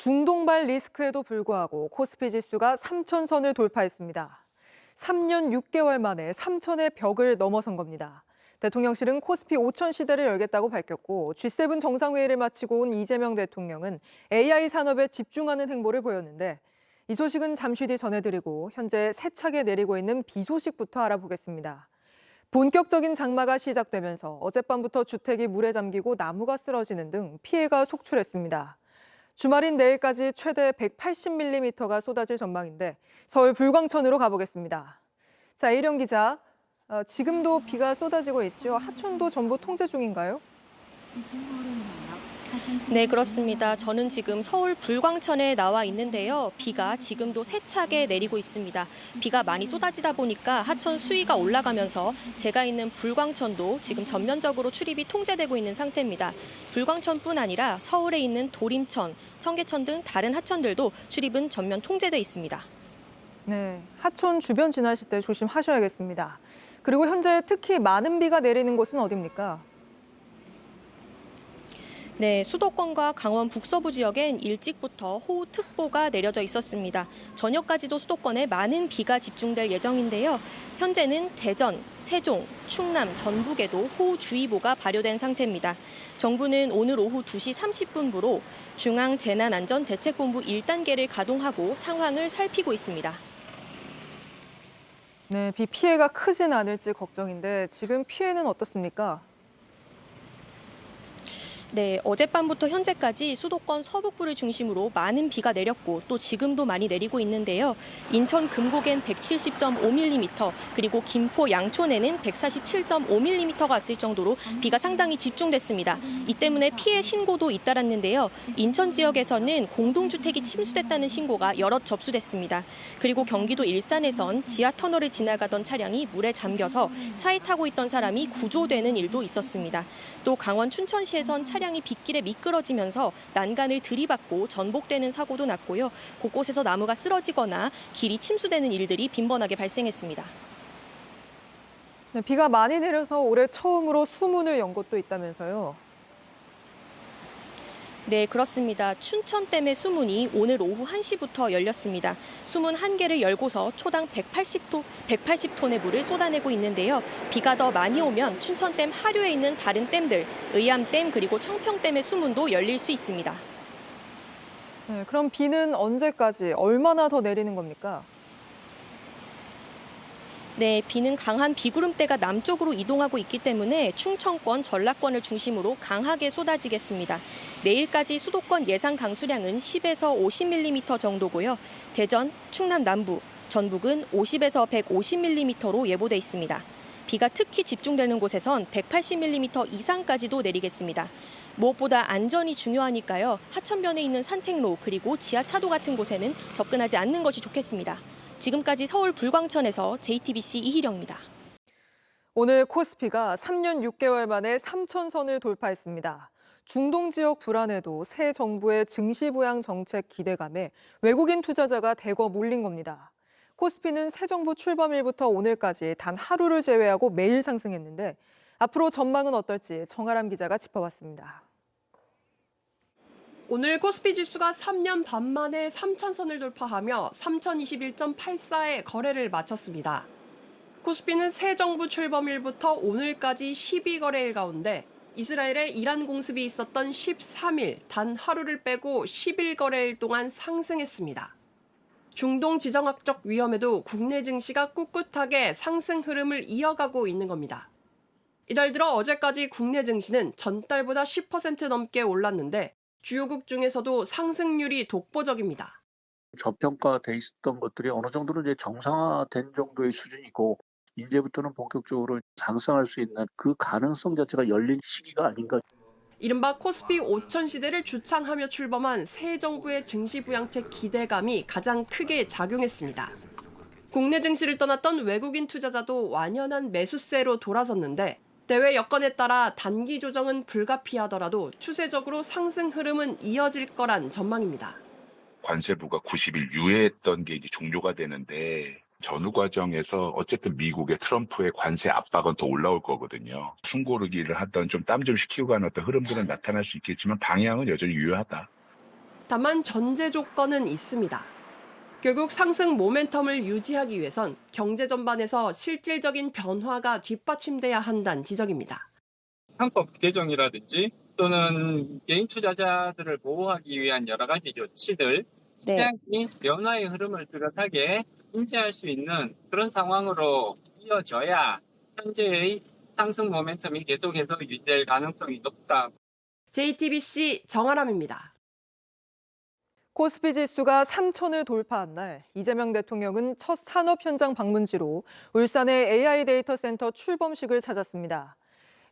중동발 리스크에도 불구하고 코스피 지수가 3,000선을 돌파했습니다. 3년 6개월 만에 3,000의 벽을 넘어선 겁니다. 대통령실은 코스피 5,000 시대를 열겠다고 밝혔고 G7 정상회의를 마치고 온 이재명 대통령은 AI 산업에 집중하는 행보를 보였는데 이 소식은 잠시 뒤 전해드리고 현재 세차게 내리고 있는 비 소식부터 알아보겠습니다. 본격적인 장마가 시작되면서 어젯밤부터 주택이 물에 잠기고 나무가 쓰러지는 등 피해가 속출했습니다. 주말인 내일까지 최대 180mm가 쏟아질 전망인데 서울 불광천으로 가보겠습니다. 자, 이령 기자, 지금도 비가 쏟아지고 있죠. 하천도 전부 통제 중인가요? 네, 그렇습니다. 저는 지금 서울 불광천에 나와 있는데요. 비가 지금도 세차게 내리고 있습니다. 비가 많이 쏟아지다 보니까 하천 수위가 올라가면서 제가 있는 불광천도 지금 전면적으로 출입이 통제되고 있는 상태입니다. 불광천뿐 아니라 서울에 있는 도림천, 청계천 등 다른 하천들도 출입은 전면 통제돼 있습니다. 네, 하천 주변 지나실 때 조심하셔야겠습니다. 그리고 현재 특히 많은 비가 내리는 곳은 어디입니까? 네, 수도권과 강원 북서부 지역엔 일찍부터 호우특보가 내려져 있었습니다. 저녁까지도 수도권에 많은 비가 집중될 예정인데요. 현재는 대전, 세종, 충남, 전북에도 호우주의보가 발효된 상태입니다. 정부는 오늘 오후 2시 30분부로 중앙재난안전대책본부 1단계를 가동하고 상황을 살피고 있습니다. 네, 비 피해가 크진 않을지 걱정인데 지금 피해는 어떻습니까? 네, 어젯밤부터 현재까지 수도권 서북부를 중심으로 많은 비가 내렸고 또 지금도 많이 내리고 있는데요. 인천 금곡엔 170.5mm, 그리고 김포 양촌에는 147.5mm가 왔을 정도로 비가 상당히 집중됐습니다. 이 때문에 피해 신고도 잇따랐는데요. 인천 지역에서는 공동주택이 침수됐다는 신고가 여럿 접수됐습니다. 그리고 경기도 일산에선 지하터널을 지나가던 차량이 물에 잠겨서 차에 타고 있던 사람이 구조되는 일도 있었습니다. 또 강원 춘천시에선 차량이 빗길에 미끄러지면서 난간을 들이받고 전복되는 사고도 났고요. 곳곳에서 나무가 쓰러지거나 길이 침수되는 일들이 빈번하게 발생했습니다. 네, 비가 많이 내려서 올해 처음으로 수문을 연 곳도 있다면서요. 네, 그렇습니다. 춘천댐의 수문이 오늘 오후 1시부터 열렸습니다. 수문 1개를 열고서 초당 180톤의 물을 쏟아내고 있는데요. 비가 더 많이 오면 춘천댐 하류에 있는 다른 댐들, 의암댐 그리고 청평댐의 수문도 열릴 수 있습니다. 네, 그럼 비는 언제까지 얼마나 더 내리는 겁니까? 네, 비는 강한 비구름대가 남쪽으로 이동하고 있기 때문에 충청권, 전라권을 중심으로 강하게 쏟아지겠습니다. 내일까지 수도권 예상 강수량은 10에서 50mm 정도고요. 대전, 충남 남부, 전북은 50에서 150mm로 예보돼 있습니다. 비가 특히 집중되는 곳에선 180mm 이상까지도 내리겠습니다. 무엇보다 안전이 중요하니까요. 하천변에 있는 산책로 그리고 지하차도 같은 곳에는 접근하지 않는 것이 좋겠습니다. 지금까지 서울 불광천에서 JTBC 이희령입니다. 오늘 코스피가 3년 6개월 만에 3,000선을 돌파했습니다. 중동 지역 불안에도 새 정부의 증시 부양 정책 기대감에 외국인 투자자가 대거 몰린 겁니다. 코스피는 새 정부 출범일부터 오늘까지 단 하루를 제외하고 매일 상승했는데 앞으로 전망은 어떨지 정아람 기자가 짚어봤습니다. 오늘 코스피 지수가 3년 반 만에 3,000선을 돌파하며 3,021.84의 거래를 마쳤습니다. 코스피는 새 정부 출범일부터 오늘까지 12거래일 가운데 이스라엘의 이란 공습이 있었던 13일, 단 하루를 빼고 11거래일 동안 상승했습니다. 중동 지정학적 위험에도 국내 증시가 꿋꿋하게 상승 흐름을 이어가고 있는 겁니다. 이달 들어 어제까지 국내 증시는 전달보다 10% 넘게 올랐는데 주요국 중에서도 상승률이 독보적입니다. 저평가돼 있었던 것들이 어느 정도는 이제 정상화된 정도의 수준이고 이제부터는 본격적으로 상승할 수 있는 그 가능성 자체가 열린 시기가 아닌가. 이른바 코스피 5,000 시대를 주창하며 출범한 새 정부의 증시 부양책 기대감이 가장 크게 작용했습니다. 국내 증시를 떠났던 외국인 투자자도 완연한 매수세로 돌아섰는데 대외 여건에 따라 단기 조정은 불가피하더라도 추세적으로 상승 흐름은 이어질 거란 전망입니다. 관세부가 90일 유예했던 게 이제 종료가 되는데 전후 과정에서 어쨌든 미국의 트럼프의 관세 압박은 더 올라올 거거든요. 숨고르기를 하던 좀 땀 좀 식히고 가는 어떤 흐름들은 나타날 수 있겠지만 방향은 여전히 유효하다. 다만 전제 조건은 있습니다. 결국 상승 모멘텀을 유지하기 위해선 경제 전반에서 실질적인 변화가 뒷받침돼야 한다는 지적입니다. 상법 개정이라든지 또는 개인 투자자들을 보호하기 위한 여러 가지 조치들, 시장이 변화의 흐름을 뚜렷하게 인지할 수 있는 그런 상황으로 이어져야 현재의 상승 모멘텀이 계속해서 유지될 가능성이 높다. JTBC 정아람입니다. 코스피 지수가 3천을 돌파한 날 이재명 대통령은 첫 산업 현장 방문지로 울산의 AI 데이터 센터 출범식을 찾았습니다.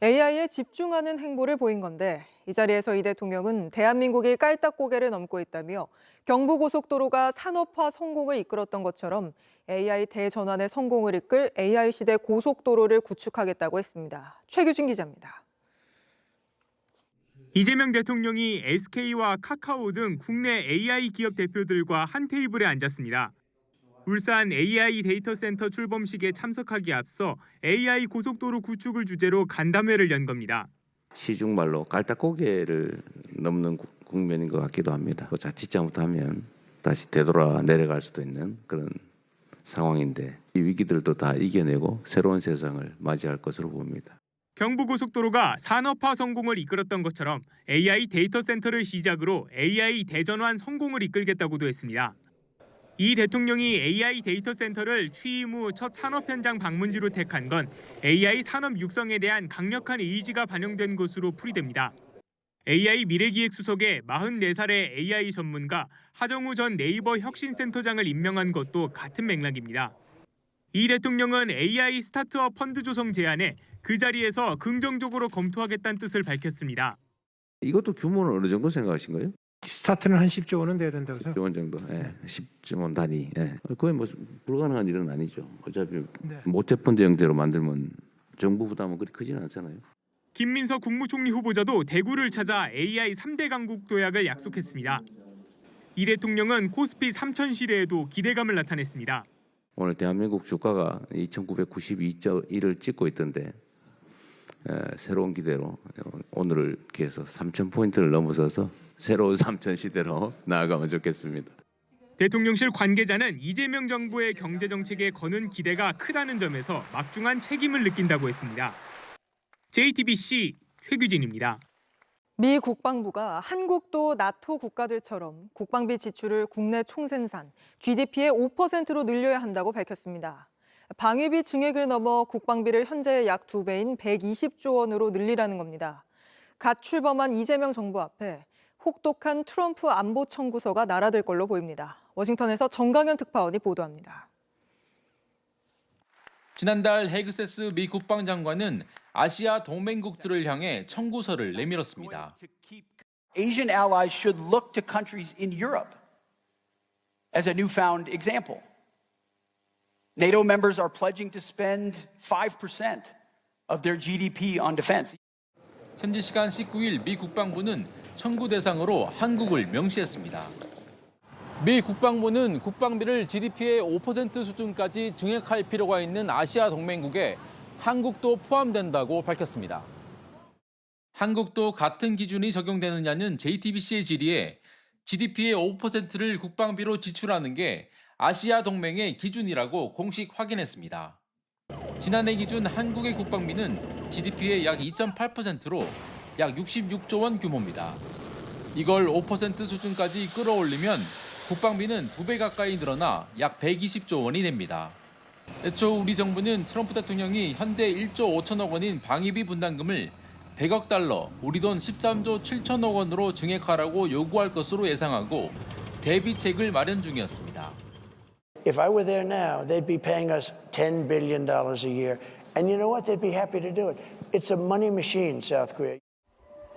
AI에 집중하는 행보를 보인 건데 이 자리에서 이 대통령은 대한민국이 깔딱고개를 넘고 있다며 경부고속도로가 산업화 성공을 이끌었던 것처럼 AI 대전환의 성공을 이끌 AI 시대 고속도로를 구축하겠다고 했습니다. 최규진 기자입니다. 이재명 대통령이 SK와 카카오 등 국내 AI 기업 대표들과 한 테이블에 앉았습니다. 울산 AI 데이터 센터 출범식에 참석하기 앞서 AI 고속도로 구축을 주제로 간담회를 연 겁니다. 시중말로 깔딱고개를 넘는 국면인 것 같기도 합니다. 자칫 잘못하면 다시 되돌아 내려갈 수도 있는 그런 상황인데 이 위기들도 다 이겨내고 새로운 세상을 맞이할 것으로 봅니다. 경부고속도로가 산업화 성공을 이끌었던 것처럼 AI 데이터 센터를 시작으로 AI 대전환 성공을 이끌겠다고도 했습니다. 이 대통령이 AI 데이터 센터를 취임 후 첫 산업 현장 방문지로 택한 건 AI 산업 육성에 대한 강력한 의지가 반영된 것으로 풀이됩니다. AI 미래기획수석에 44살의 AI 전문가 하정우 전 네이버 혁신센터장을 임명한 것도 같은 맥락입니다. 이 대통령은 AI 스타트업 펀드 조성 제안에 그 자리에서 긍정적으로 검토하겠다는 뜻을 밝혔습니다. 이것도 규모는 어느 정도 생각하신 거예요? 스타트는 한 10조 원은 돼야 된다고 생각해요. 10조 원 정도, 10조 원 단위. 그게 뭐 불가능한 일은 아니죠. 어차피 모태펀드 형태로 만들면 정부 부담은 그리 크지는 않잖아요. 김민석 국무총리 후보자도 대구를 찾아 AI 3대 강국 도약을 약속했습니다. 이 대통령은 코스피 3000 시대에도 기대감을 나타냈습니다. 오늘 대한민국 주가가 2992.1을 찍고 있던데 새로운 기대로 오늘을 기해서 3000포인트를 넘어서서 새로운 3000 시대로 나아가면 좋겠습니다. 대통령실 관계자는 이재명 정부의 경제정책에 거는 기대가 크다는 점에서 막중한 책임을 느낀다고 했습니다. JTBC 최규진입니다. 미 국방부가 한국도 나토 국가들처럼 국방비 지출을 국내 총생산, GDP의 5%로 늘려야 한다고 밝혔습니다. 방위비 증액을 넘어 국방비를 현재의 약 2배인 120조 원으로 늘리라는 겁니다. 갓 출범한 이재명 정부 앞에 혹독한 트럼프 안보 청구서가 날아들 걸로 보입니다. 워싱턴에서 정강현 특파원이 보도합니다. 지난달 헤그세스 미 국방장관은 아시아 동맹국들을 향해 청구서를 내밀었습니다. Asian allies should look to countries in Europe as a newfound example. NATO members are pledging to spend 5% of their GDP on defense. 현지 시간 19일 미 국방부는 청구 대상으로 한국을 명시했습니다. 미 국방부는 국방비를 GDP의 5% 수준까지 증액할 필요가 있는 아시아 동맹국에 한국도 포함된다고 밝혔습니다. 한국도 같은 기준이 적용되느냐는 JTBC의 질의에 GDP의 5%를 국방비로 지출하는 게 아시아 동맹의 기준이라고 공식 확인했습니다. 지난해 기준 한국의 국방비는 GDP의 약 2.8%로 약 66조 원 규모입니다. 이걸 5% 수준까지 끌어올리면 국방비는 2배 가까이 늘어나 약 120조 원이 됩니다. 애초 우리 정부는 트럼프 대통령이 현재 1조 5천억 원인 방위비 분담금을 100억 달러, 우리 돈 13조 7천억 원으로 증액하라고 요구할 것으로 예상하고 대비책을 마련 중이었습니다. If I were there now, they'd be paying us $10 billion a year. And you know what? They'd be happy to do it. It's a money machine, South Korea.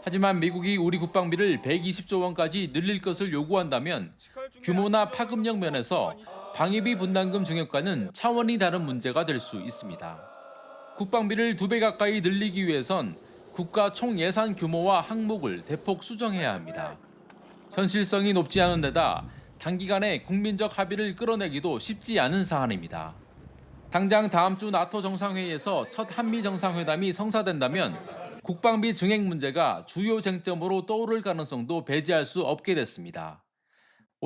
하지만 미국이 우리 국방비를 120조 원까지 늘릴 것을 요구한다면 규모나 파급력 면에서 방위비 분담금 증액과는 차원이 다른 문제가 될 수 있습니다. 국방비를 2배 가까이 늘리기 위해선 국가 총예산 규모와 항목을 대폭 수정해야 합니다. 현실성이 높지 않은 데다 단기간에 국민적 합의를 끌어내기도 쉽지 않은 사안입니다. 당장 다음 주 나토 정상회의에서 첫 한미 정상회담이 성사된다면 국방비 증액 문제가 주요 쟁점으로 떠오를 가능성도 배제할 수 없게 됐습니다.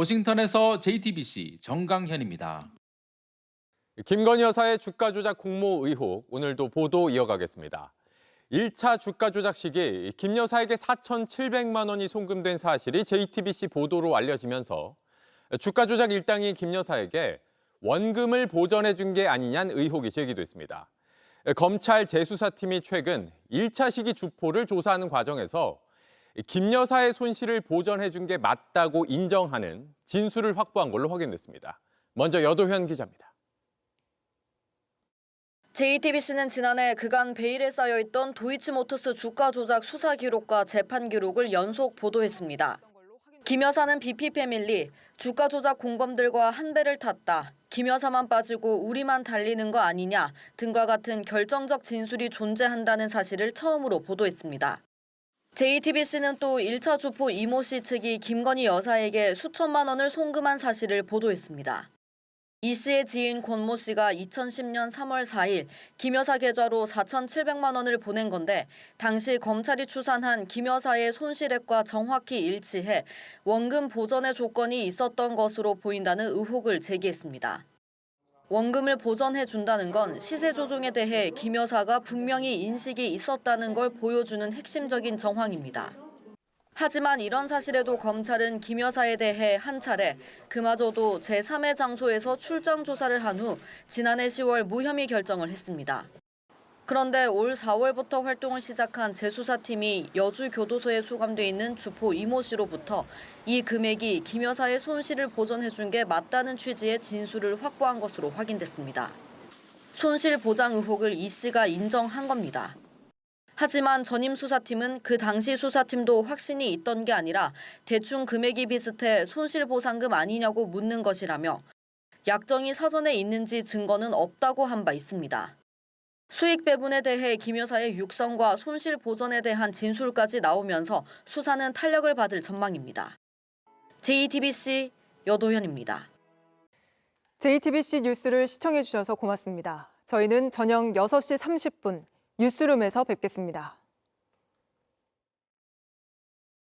워싱턴에서 JTBC 정강현입니다. 김건희 여사의 주가 조작 공모 의혹, 오늘도 보도 이어가겠습니다. 1차 주가 조작 시기 김 여사에게 4,700만 원이 송금된 사실이 JTBC 보도로 알려지면서 주가 조작 일당이 김 여사에게 원금을 보전해 준 게 아니냐는 의혹이 제기됐습니다. 검찰 재수사팀이 최근 1차 시기 주포를 조사하는 과정에서 김 여사의 손실을 보전해 준 게 맞다고 인정하는 진술을 확보한 걸로 확인됐습니다. 먼저 여도현 기자입니다. JTBC는 지난해 그간 베일에 쌓여있던 도이치모터스 주가 조작 수사 기록과 재판 기록을 연속 보도했습니다. 김 여사는 BP 패밀리, 주가 조작 공범들과 한 배를 탔다, 김 여사만 빠지고 우리만 달리는 거 아니냐 등과 같은 결정적 진술이 존재한다는 사실을 처음으로 보도했습니다. JTBC는 또 1차 주포 이모 씨 측이 김건희 여사에게 수천만 원을 송금한 사실을 보도했습니다. 이 씨의 지인 권모 씨가 2010년 3월 4일 김 여사 계좌로 4,700만 원을 보낸 건데 당시 검찰이 추산한 김 여사의 손실액과 정확히 일치해 원금 보전의 조건이 있었던 것으로 보인다는 의혹을 제기했습니다. 원금을 보전해 준다는 건 시세 조종에 대해 김 여사가 분명히 인식이 있었다는 걸 보여주는 핵심적인 정황입니다. 하지만 이런 사실에도 검찰은 김 여사에 대해 한 차례 그마저도 제3의 장소에서 출정 조사를 한 후 지난해 10월 무혐의 결정을 했습니다. 그런데 올 4월부터 활동을 시작한 재수사팀이 여주교도소에 수감돼 있는 주포 이모 씨로부터 이 금액이 김 여사의 손실을 보전해 준 게 맞다는 취지의 진술을 확보한 것으로 확인됐습니다. 손실 보장 의혹을 이 씨가 인정한 겁니다. 하지만 전임 수사팀은 그 당시 수사팀도 확신이 있던 게 아니라 대충 금액이 비슷해 손실보상금 아니냐고 묻는 것이라며 약정이 사전에 있는지 증거는 없다고 한 바 있습니다. 수익 배분에 대해 김 여사의 육성과 손실 보전에 대한 진술까지 나오면서 수사는 탄력을 받을 전망입니다. JTBC 여도현입니다. JTBC 뉴스를 시청해 주셔서 고맙습니다. 저희는 저녁 6시 30분 뉴스룸에서 뵙겠습니다.